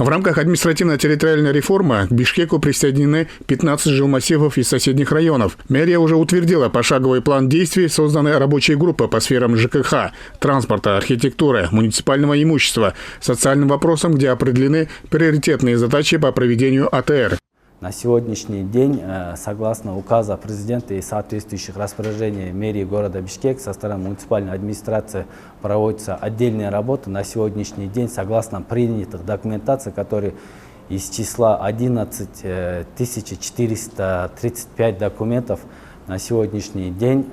В рамках административно-территориальной реформы к Бишкеку присоединены 15 жилмассивов из соседних районов. Мэрия уже утвердила пошаговый план действий, созданной рабочей группой по сферам ЖКХ, транспорта, архитектуры, муниципального имущества, социальным вопросам, где определены приоритетные задачи по проведению АТР. На сегодняшний день, согласно указа президента и соответствующих распоряжений мэрии города Бишкек, со стороны муниципальной администрации проводится отдельная работа. На сегодняшний день, согласно принятых документаций, которые из числа 11 435 документов, на сегодняшний день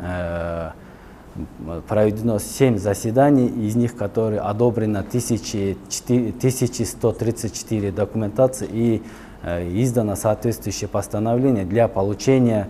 проведено 7 заседаний, из них которые одобрено 1134 документации и издано соответствующее постановление для получения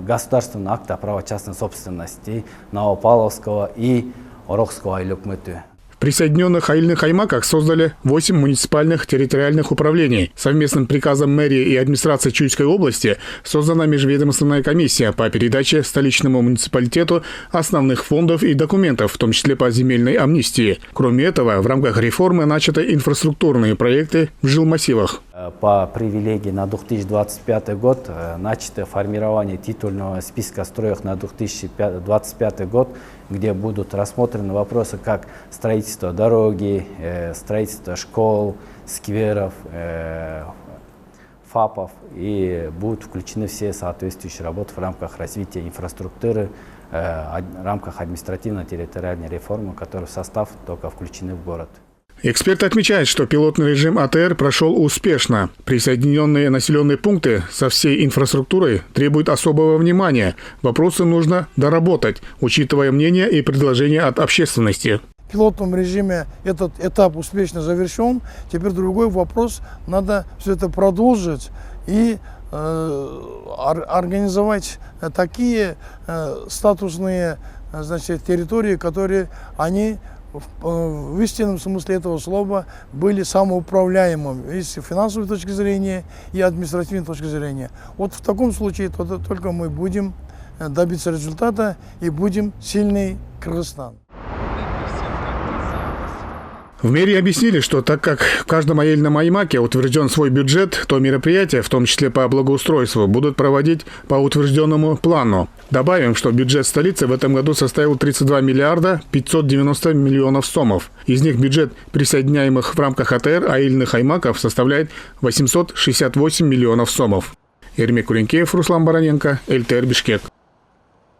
государственного акта о права частной собственности Новопавловского и Орохского айлюкмыты. В присоединенных аильных аймаках создали 8 муниципальных территориальных управлений. Совместным приказом мэрии и администрации Чуйской области создана межведомственная комиссия по передаче столичному муниципалитету основных фондов и документов, в том числе по земельной амнистии. Кроме этого, в рамках реформы начаты инфраструктурные проекты в жилмассивах. По привилегии на 2025 год начато формирование титульного списка строек на 2025 год, где будут рассмотрены вопросы как строительство дороги, строительство школ, скверов, ФАПов, и будут включены все соответствующие работы в рамках развития инфраструктуры, в рамках административно-территориальной реформы, которые в состав только включены в город. Эксперты отмечают, что пилотный режим АТР прошел успешно. Присоединенные населенные пункты со всей инфраструктурой требуют особого внимания. Вопросы нужно доработать, учитывая мнения и предложения от общественности. В пилотном режиме этот этап успешно завершен. Теперь другой вопрос. Надо все это продолжить и организовать такие статусные, территории, которые в истинном смысле этого слова были самоуправляемыми с финансовой точки зрения и административной точки зрения. Вот в таком случае только мы будем добиться результата и будем сильный Кыргызстан. В мэрии объяснили, что так как в каждом аильном аймаке утвержден свой бюджет, то мероприятия, в том числе по благоустройству, будут проводить по утвержденному плану. Добавим, что бюджет столицы в этом году составил 32 миллиарда 590 миллионов сомов. Из них бюджет присоединяемых в рамках АТР аильных аймаков составляет 868 миллионов сомов. Эрмек Куренкеев, Руслан Бароненко, ЛТР Бишкек.